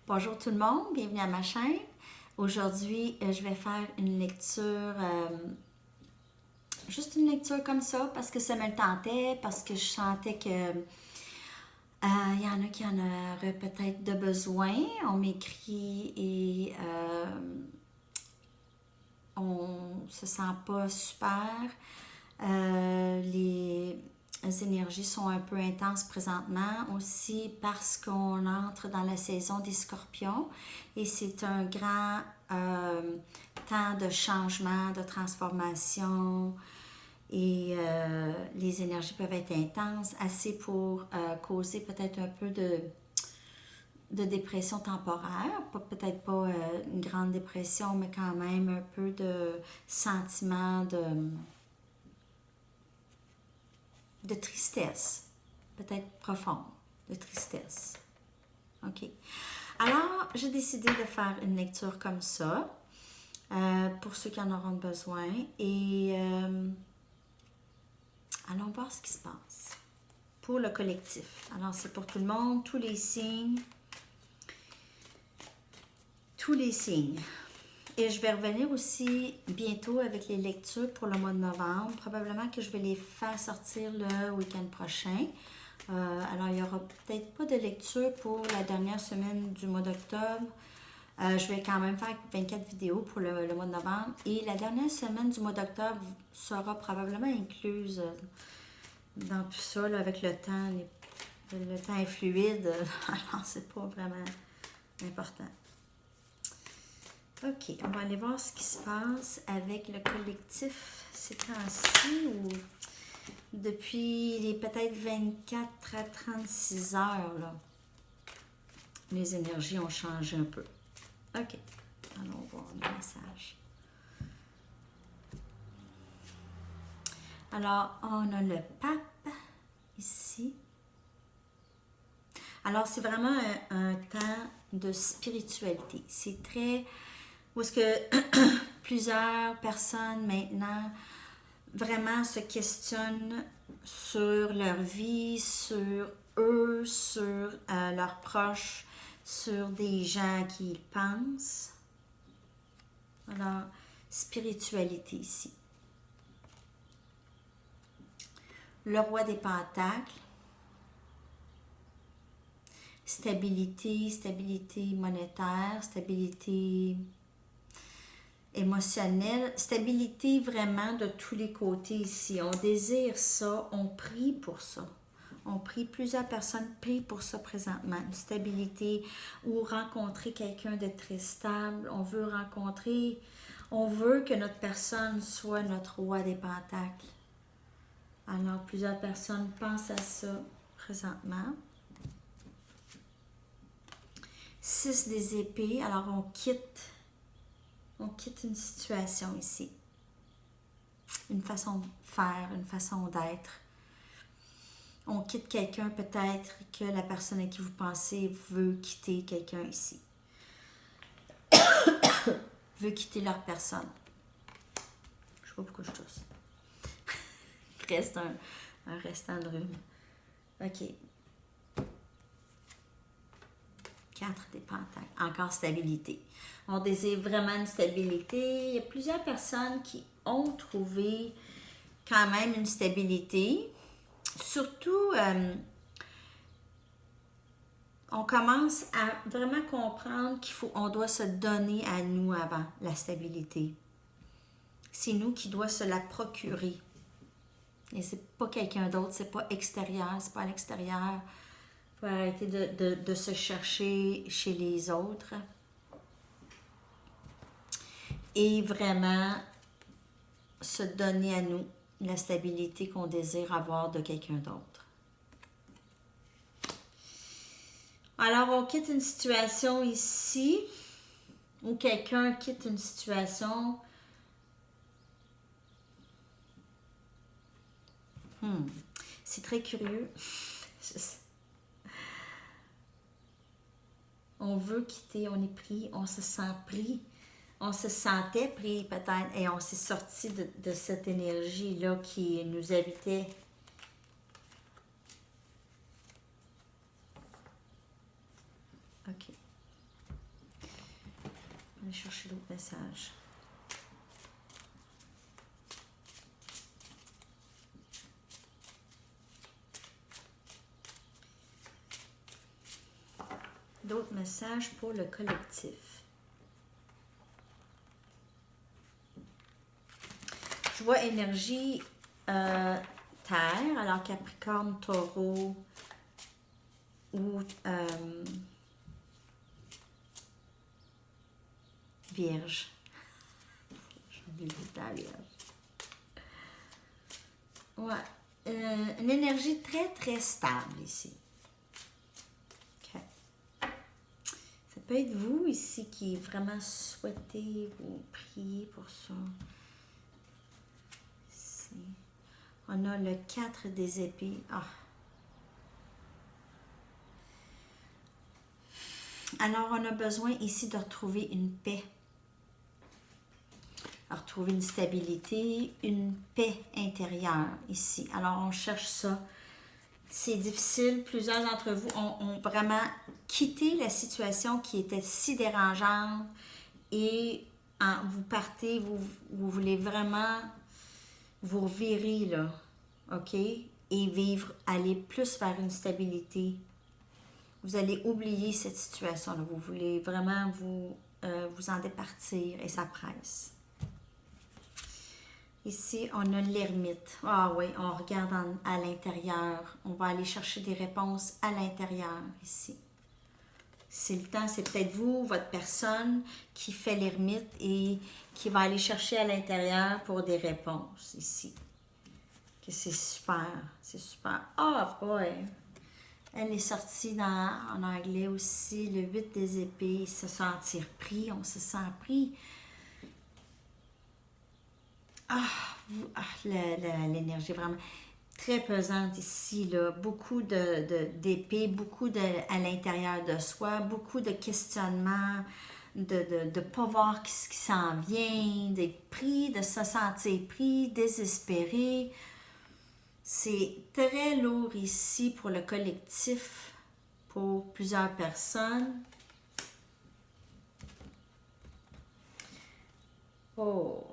Bonjour tout le monde, bienvenue à ma chaîne. Aujourd'hui, je vais faire une lecture, juste une lecture comme ça, parce que ça me le tentait, parce que je sentais que il y en a qui en auraient peut-être de besoin. On m'écrit et on se sent pas super. Les énergies sont un peu intenses présentement aussi parce qu'on entre dans la saison des scorpions et c'est un grand temps de changement, de transformation et les énergies peuvent être intenses, assez pour causer peut-être un peu de dépression temporaire, peut-être pas une grande dépression, mais quand même un peu de sentiment de tristesse, peut-être profonde, de tristesse. OK. Alors, j'ai décidé de faire une lecture comme ça, pour ceux qui en auront besoin, et allons voir ce qui se passe pour le collectif. Alors, c'est pour tout le monde, tous les signes. Tous les signes. Et je vais revenir aussi bientôt avec les lectures pour le mois de novembre. Probablement que je vais les faire sortir le week-end prochain. Alors, il n'y aura peut-être pas de lecture pour la dernière semaine du mois d'octobre. Je vais quand même faire 24 vidéos pour le mois de novembre. Et la dernière semaine du mois d'octobre sera probablement incluse dans tout ça, là, avec le temps. Le temps est fluide, alors c'est pas vraiment important. OK, on va aller voir ce qui se passe avec le collectif ces temps-ci ou depuis les peut-être 24 à 36 heures, là, les énergies ont changé un peu. OK, allons voir le message. Alors, on a le pape ici. Alors, c'est vraiment un temps de spiritualité. C'est très... Où est-ce que plusieurs personnes maintenant vraiment se questionnent sur leur vie, sur eux, sur leurs proches, sur des gens qui pensent. Alors, spiritualité ici. Le roi des pentacles. Stabilité, stabilité monétaire, stabilité émotionnelle, stabilité vraiment de tous les côtés ici. On désire ça, on prie pour ça. On prie, plusieurs personnes prient pour ça présentement. Une stabilité ou rencontrer quelqu'un de très stable. On veut que notre personne soit notre roi des pentacles. Alors, plusieurs personnes pensent à ça présentement. 6 des épées. Alors, on quitte une situation ici. Une façon de faire, une façon d'être. On quitte quelqu'un, peut-être que la personne à qui vous pensez veut quitter quelqu'un ici. Veut quitter leur personne. Je sais pas pourquoi je tousse. Reste un restant de rhume. OK. 4 des pentacles. Encore stabilité. On désire vraiment une stabilité. Il y a plusieurs personnes qui ont trouvé quand même une stabilité. Surtout, on commence à vraiment comprendre on doit se donner à nous avant la stabilité. C'est nous qui doit se la procurer. Et c'est pas quelqu'un d'autre, c'est pas extérieur, c'est pas à l'extérieur. Il faut arrêter de se chercher chez les autres. Et vraiment se donner à nous la stabilité qu'on désire avoir de quelqu'un d'autre. Alors, on quitte une situation ici, ou quelqu'un quitte une situation. C'est très curieux. On veut quitter, on est pris, on se sent pris. On se sentait pris peut-être et on s'est sorti de cette énergie-là qui nous habitait. OK. chercher d'autres messages. D'autres messages pour le collectif. Je vois énergie Terre, alors Capricorne, Taureau ou Vierge. J'oublie la Vierge. Ouais. Une énergie très, très stable ici. OK. Ça peut être vous ici qui vraiment souhaitez vous prier pour ça. Ici. On a le 4 des épées. Ah. Alors, on a besoin ici de retrouver une paix. Retrouver une stabilité, une paix intérieure ici. Alors, on cherche ça. C'est difficile. Plusieurs d'entre vous ont vraiment quitté la situation qui était si dérangeante et vous partez, vous voulez vraiment vous revirer, là, OK? Et vivre, aller plus vers une stabilité. Vous allez oublier cette situation-là. Vous voulez vraiment vous en départir et ça presse. Ici, on a l'ermite. Ah oui, on regarde à l'intérieur. On va aller chercher des réponses à l'intérieur ici. C'est le temps, c'est peut-être vous, votre personne qui fait l'ermite et qui va aller chercher à l'intérieur pour des réponses ici. Okay, c'est super, c'est super. Ah boy! Elle est sortie en anglais aussi, le 8 des épées, se sentir pris, on se sent pris. L'énergie vraiment très pesante ici, là. Beaucoup d'épées, beaucoup à l'intérieur de soi, beaucoup de questionnements, de ne pas voir ce qui s'en vient, d'être pris, de se sentir pris, désespéré. C'est très lourd ici pour le collectif, pour plusieurs personnes. Oh!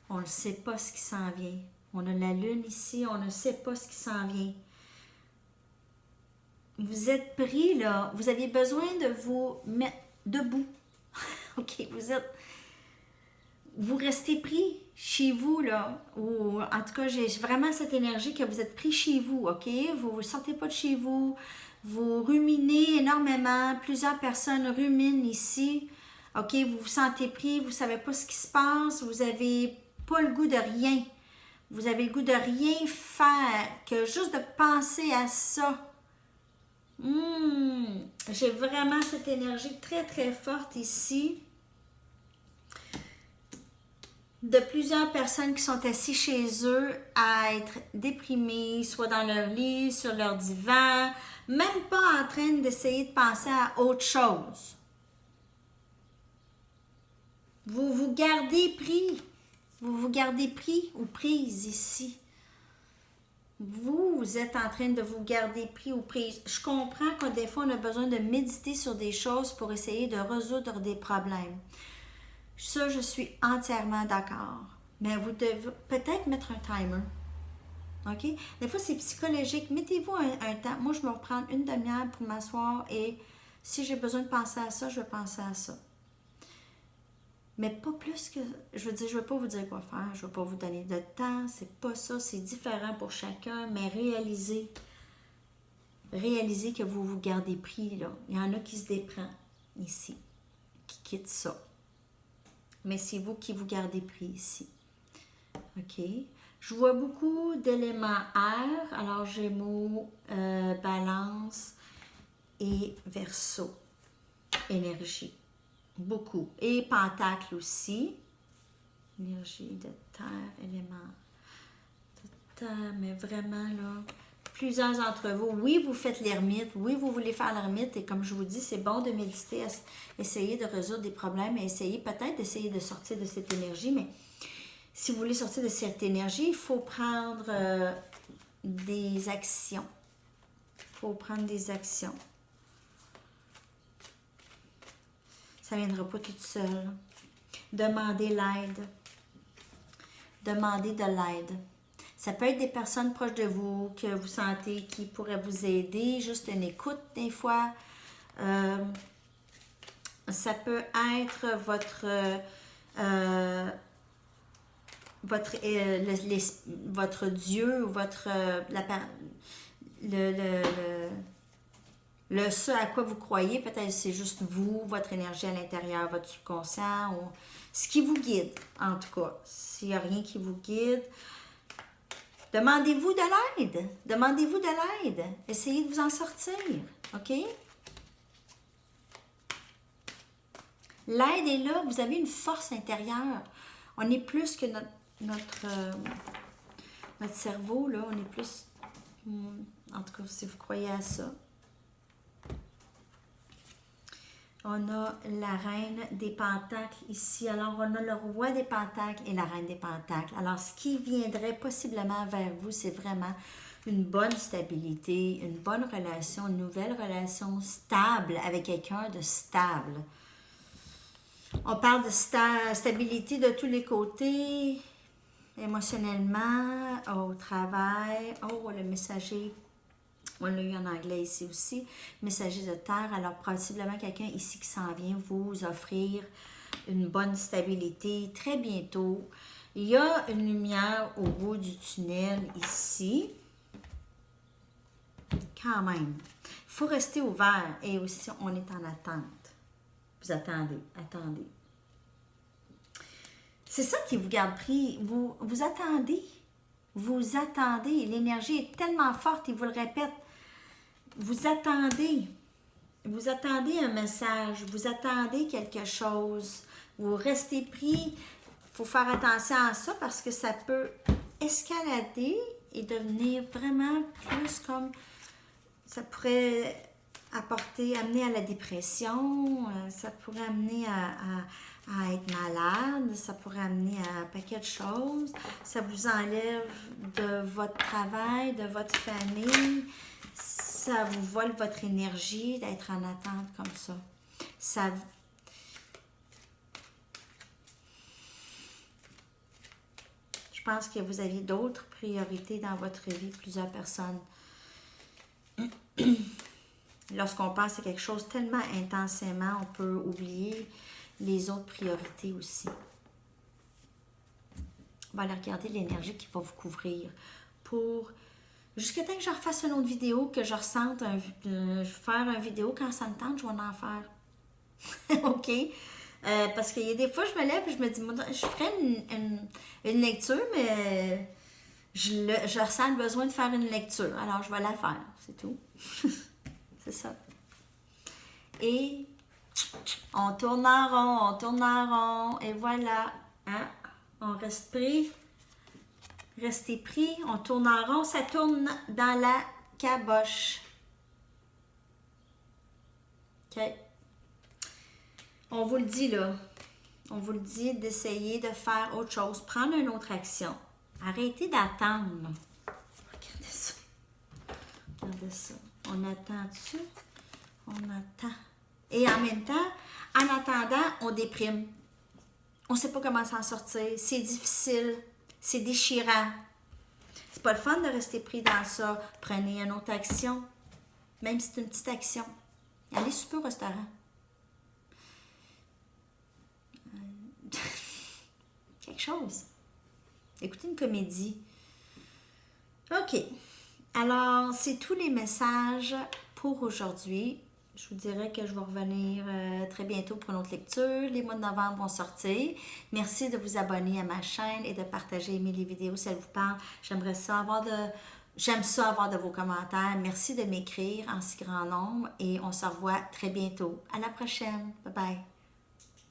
On ne sait pas ce qui s'en vient. On a la lune ici, on ne sait pas ce qui s'en vient. Vous êtes pris, là. Vous aviez besoin de vous mettre debout. OK, vous restez pris chez vous, là. Ou, en tout cas, j'ai vraiment cette énergie que vous êtes pris chez vous, OK? Vous ne sortez pas de chez vous. Vous ruminez énormément. Plusieurs personnes ruminent ici. OK, vous vous sentez pris, vous ne savez pas ce qui se passe. Vous n'avez pas le goût de rien. Vous avez le goût de rien faire, que juste de penser à ça. J'ai vraiment cette énergie très, très forte ici. De plusieurs personnes qui sont assises chez eux à être déprimées, soit dans leur lit, sur leur divan, même pas en train d'essayer de penser à autre chose. Vous vous gardez pris. Vous vous gardez pris ou prise ici. Vous êtes en train de vous garder pris ou prise. Je comprends que des fois, on a besoin de méditer sur des choses pour essayer de résoudre des problèmes. Ça, je suis entièrement d'accord. Mais vous devez peut-être mettre un timer. OK? Des fois, c'est psychologique. Mettez-vous un temps. Moi, je vais me reprendre une demi-heure pour m'asseoir et si j'ai besoin de penser à ça, je vais penser à ça. Mais pas plus que... Je veux dire, je ne vais pas vous dire quoi faire. Je ne vais pas vous donner de temps. C'est pas ça. C'est différent pour chacun. Mais réalisez que vous vous gardez pris, là. Il y en a qui se déprennent ici, qui quittent ça. Mais c'est vous qui vous gardez pris ici. OK? Je vois beaucoup d'éléments air. Alors, Gémeaux, Balance et Verseau. Énergie. Beaucoup. Et Pentacle aussi. Énergie de terre, élément de terre, mais vraiment là, plusieurs d'entre vous, oui, vous faites l'ermite, oui, vous voulez faire l'ermite, et comme je vous dis, c'est bon de méditer, essayer de résoudre des problèmes, et essayer peut-être d'essayer de sortir de cette énergie, mais si vous voulez sortir de cette énergie, il faut prendre des actions. Il faut prendre des actions. Ça ne viendra pas toute seule. Demandez l'aide. Demandez de l'aide. Ça peut être des personnes proches de vous que vous sentez qui pourraient vous aider, juste une écoute des fois. Ça peut être votre Dieu ou le ce à quoi vous croyez. Peut-être c'est juste vous, votre énergie à l'intérieur, votre subconscient, ou ce qui vous guide, en tout cas. S'il n'y a rien qui vous guide, demandez-vous de l'aide. Demandez-vous de l'aide. Essayez de vous en sortir. OK? L'aide est là. Vous avez une force intérieure. On est plus que notre cerveau, là. On est plus... En tout cas, si vous croyez à ça. On a la reine des pentacles ici. Alors, on a le roi des pentacles et la reine des pentacles. Alors, ce qui viendrait possiblement vers vous, c'est vraiment une bonne stabilité, une bonne relation, une nouvelle relation stable avec quelqu'un de stable. On parle de stabilité de tous les côtés, émotionnellement, au travail. Oh, le messager. On l'a eu en anglais ici aussi. Messager de terre. Alors, possiblement quelqu'un ici qui s'en vient vous offrir une bonne stabilité très bientôt. Il y a une lumière au bout du tunnel ici. Quand même. Il faut rester ouvert. Et aussi, on est en attente. Vous attendez. Attendez. C'est ça qui vous garde pris. Vous attendez. Vous attendez. L'énergie est tellement forte, il vous le répète. Vous attendez. Vous attendez un message. Vous attendez quelque chose. Vous restez pris. Il faut faire attention à ça parce que ça peut escalader et devenir vraiment plus comme... Ça pourrait amener à la dépression. Ça pourrait amener à être malade. Ça pourrait amener à un paquet de choses. Ça vous enlève de votre travail, de votre famille. Ça vous vole votre énergie d'être en attente comme ça. Je pense que vous avez d'autres priorités dans votre vie, plusieurs personnes. Lorsqu'on pense à quelque chose tellement intensément, on peut oublier les autres priorités aussi. On va aller regarder l'énergie qui va vous couvrir pour... Jusqu'à temps que je refasse une autre vidéo, que je ressente faire une vidéo, quand ça me tente, je vais en faire. OK? Parce qu'il y a des fois, je me lève et je me dis, je ferais une lecture, mais je ressens le besoin de faire une lecture. Alors, je vais la faire. C'est tout. C'est ça. Et on tourne en rond. Et voilà. Hein? On reste pris. Restez pris, on tourne en rond, ça tourne dans la caboche. OK. On vous le dit là. On vous le dit d'essayer de faire autre chose, prendre une autre action. Arrêtez d'attendre. Regardez ça. Regardez ça. On attend dessus. On attend. Et en même temps, en attendant, on déprime. On ne sait pas comment s'en sortir. C'est difficile. C'est déchirant. C'est pas le fun de rester pris dans ça. Prenez une autre action. Même si c'est une petite action. Allez super au restaurant. Quelque chose. Écoutez une comédie. OK. Alors, c'est tous les messages pour aujourd'hui. Je vous dirais que je vais revenir très bientôt pour une autre lecture. Les mois de novembre vont sortir. Merci de vous abonner à ma chaîne et de partager, aimer les vidéos si elles vous parlent. J'aime ça avoir de vos commentaires. Merci de m'écrire en si grand nombre et on se revoit très bientôt. À la prochaine. Bye bye.